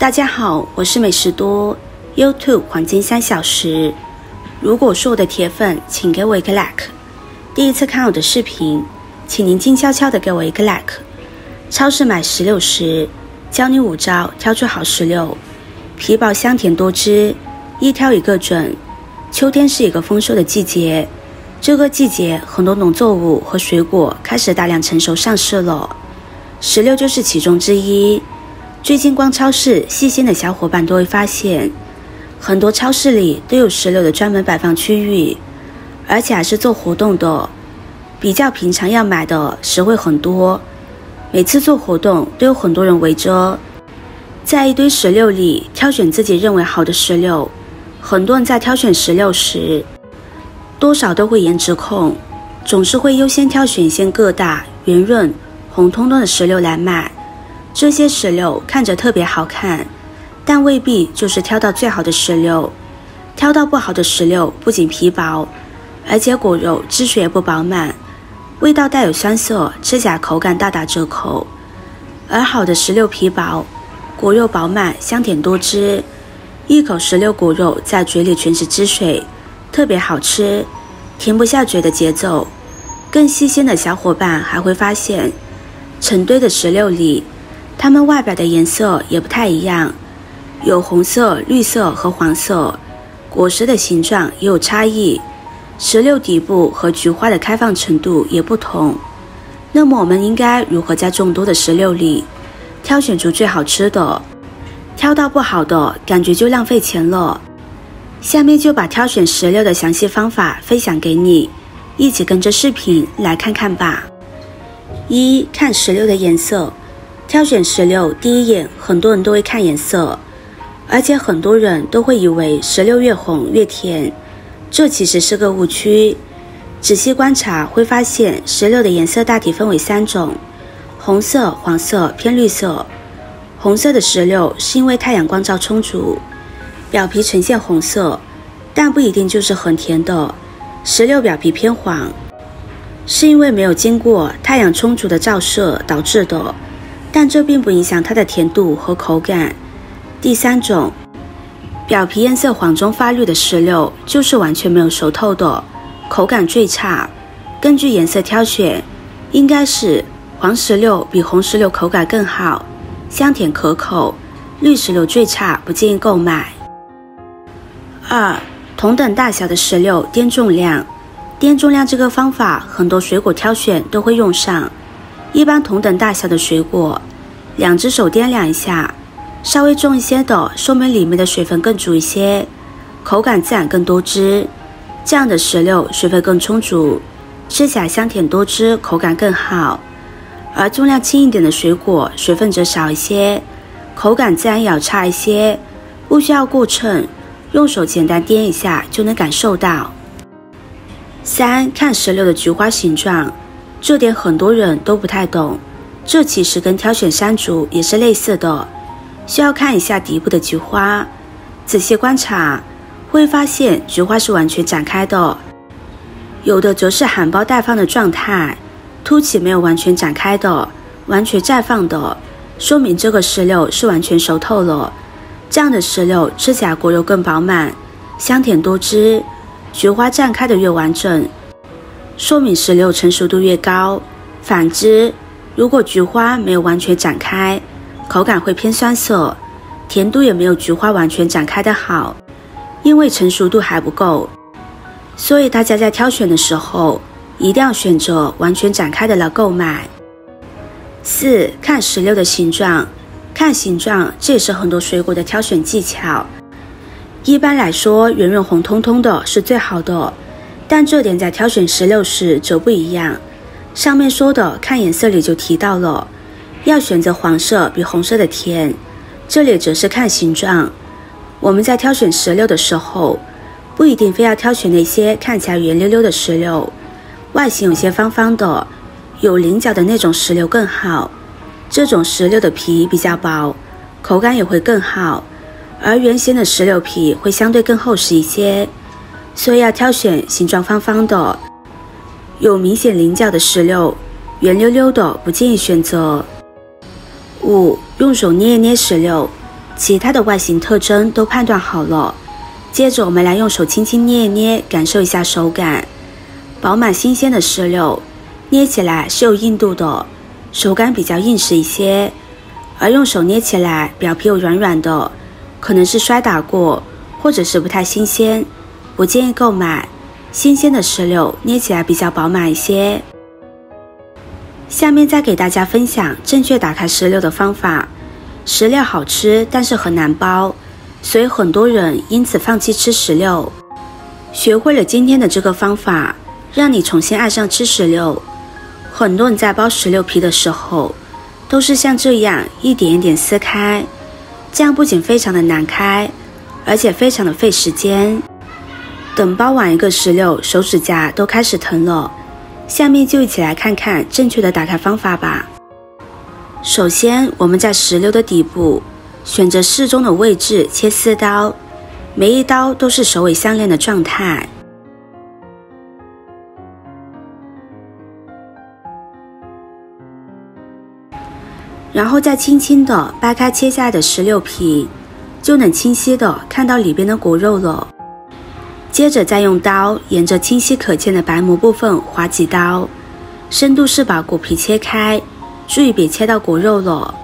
大家好，我是美食多 YouTube 黄金3小时。如果是我的铁粉，请给我一个 like。第一次看我的视频，请您静悄悄的给我一个 like。超市买石榴时，教你5招挑出好石榴，皮薄香甜多汁，一挑一个准。秋天是一个丰收的季节，这个季节很多农作物和水果开始大量成熟上市了，石榴就是其中之一。最近逛超市细心的小伙伴都会发现，很多超市里都有石榴的专门摆放区域，而且还是做活动的，比较平常要买的实惠很多。每次做活动都有很多人围着，在一堆石榴里挑选自己认为好的石榴。很多人在挑选石榴时，多少都会颜值控，总是会优先挑选一些个大、圆润、红彤彤的石榴来买。这些石榴看着特别好看，但未必就是挑到最好的石榴。挑到不好的石榴，不仅皮薄，而且果肉汁水也不饱满，味道带有酸涩，吃起来口感大打折扣。而好的石榴皮薄，果肉饱满，香甜多汁，一口石榴果肉在嘴里全是汁水，特别好吃，停不下嘴的节奏。更细心的小伙伴还会发现，成堆的石榴里，它们外表的颜色也不太一样，有红色、绿色和黄色，果实的形状也有差异，石榴底部和菊花的开放程度也不同。那么我们应该如何在众多的石榴里挑选出最好吃的？挑到不好的，感觉就浪费钱了。下面就把挑选石榴的详细方法分享给你，一起跟着视频来看看吧。1. 看石榴的颜色。挑选石榴第一眼，很多人都会看颜色，而且很多人都会以为石榴越红越甜，这其实是个误区。仔细观察会发现，石榴的颜色大体分为3种：红色、黄色、偏绿色。红色的石榴是因为太阳光照充足，表皮呈现红色，但不一定就是很甜的。石榴表皮偏黄，是因为没有经过太阳充足的照射导致的，但这并不影响它的甜度和口感。第3种，表皮颜色黄中发绿的石榴，就是完全没有熟透的，口感最差。根据颜色挑选，应该是黄石榴比红石榴口感更好，香甜可口，绿石榴最差，不建议购买。2. 同等大小的石榴掂重量。掂重量这个方法，很多水果挑选都会用上。一般同等大小的水果，2只手掂量一下，稍微重一些的，说明里面的水分更足一些，口感自然更多汁。这样的石榴水分更充足，吃起来香甜多汁，口感更好。而重量轻一点的水果，水分则少一些，口感自然也要差一些，不需要过秤，用手简单掂一下就能感受到。3. 看石榴的菊花形状。这点很多人都不太懂，这其实跟挑选山竹也是类似的，需要看一下底部的菊花，仔细观察会发现菊花是完全展开的，有的则是含苞待放的状态，凸起没有完全展开的，完全绽放的，说明这个石榴是完全熟透了。这样的石榴吃起来果肉更饱满，香甜多汁，菊花绽开的越完整，说明石榴成熟度越高。反之，如果菊花没有完全展开，口感会偏酸涩，甜度也没有菊花完全展开的好，因为成熟度还不够。所以大家在挑选的时候，一定要选择完全展开的来购买。4. 看石榴的形状。看形状，这也是很多水果的挑选技巧。一般来说，圆润红彤彤的是最好的，但这点在挑选石榴时则不一样。上面说的看颜色里就提到了，要选择黄色比红色的甜，这里则是看形状。我们在挑选石榴的时候，不一定非要挑选那些看起来圆溜溜的石榴，外形有些方方的，有棱角的那种石榴更好。这种石榴的皮比较薄，口感也会更好，而圆形的石榴皮会相对更厚实一些，所以要挑选形状方方的，有明显棱角的石榴，圆溜溜的不建议选择。5. 用手捏一捏石榴。其他的外形特征都判断好了，接着我们来用手轻轻捏一捏，感受一下手感。饱满新鲜的石榴，捏起来是有硬度的，手感比较硬实一些，而用手捏起来表皮有软软的，可能是摔打过，或者是不太新鲜，不建议购买。新鲜的石榴捏起来比较饱满一些。下面再给大家分享正确打开石榴的方法。石榴好吃，但是很难剥，所以很多人因此放弃吃石榴。学会了今天的这个方法，让你重新爱上吃石榴。很多人在剥石榴皮的时候，都是像这样一点一点撕开，这样不仅非常的难开，而且非常的费时间。等剥完一个石榴，手指甲都开始疼了。下面就一起来看看正确的打开方法吧。首先，我们在石榴的底部选择适中的位置切4刀，每一刀都是首尾相连的状态。然后再轻轻地掰开切下来的石榴皮，就能清晰地看到里边的果肉了。接着再用刀沿着清晰可见的白膜部分划几刀，深度是把果皮切开，注意别切到果肉了。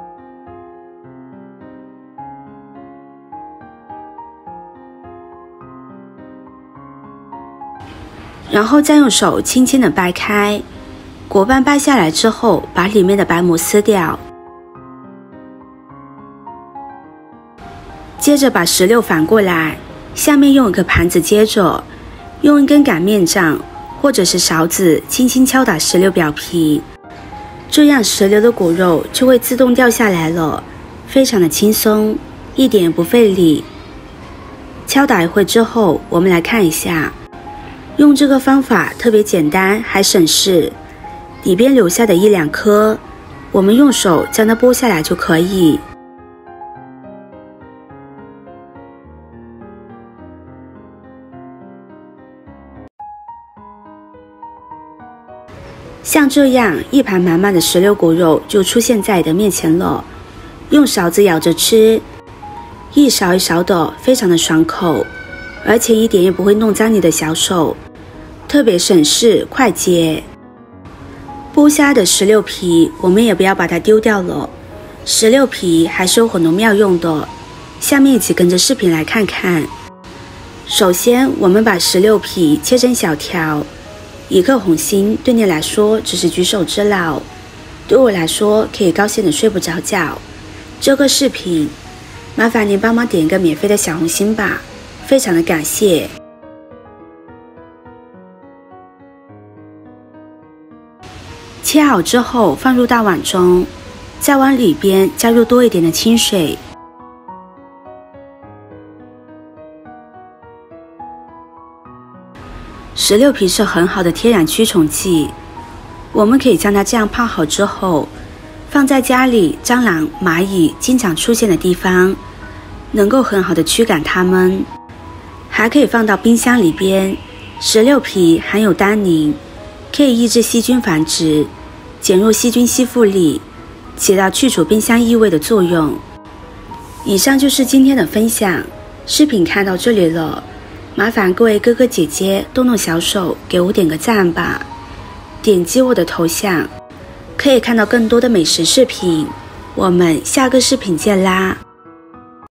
然后再用手轻轻地掰开，果瓣掰下来之后，把里面的白膜撕掉。接着把石榴反过来，下面用一个盘子接着，用一根擀面杖或者是勺子轻轻敲打石榴表皮，这样石榴的果肉就会自动掉下来了，非常的轻松，一点也不费力。敲打一会之后，我们来看一下，用这个方法特别简单还省事，里边留下的1、2颗，我们用手将它剥下来就可以。像这样一盘满满的石榴果肉就出现在你的面前了，用勺子舀着吃，一勺一勺的，非常的爽口，而且一点也不会弄脏你的小手，特别省事快捷。剥下的石榴皮我们也不要把它丢掉了，石榴皮还是有很多妙用的，下面一起跟着视频来看看。首先我们把石榴皮切成小条，1颗红心对你来说只是举手之劳，对我来说可以高兴的睡不着觉。这个视频麻烦您帮忙点一个免费的小红心吧，非常的感谢。切好之后放入大碗中，再往里边加入多一点的清水。石榴皮是很好的天然驱虫剂，我们可以将它这样泡好之后，放在家里蟑螂、蚂蚁经常出现的地方，能够很好的驱赶它们。还可以放到冰箱里边，石榴皮含有单宁，可以抑制细菌繁殖，减弱细菌吸附力，起到去除冰箱异味的作用。以上就是今天的分享，视频看到这里了，麻烦各位哥哥姐姐动动小手给我点个赞吧，点击我的头像可以看到更多的美食视频，我们下个视频见啦。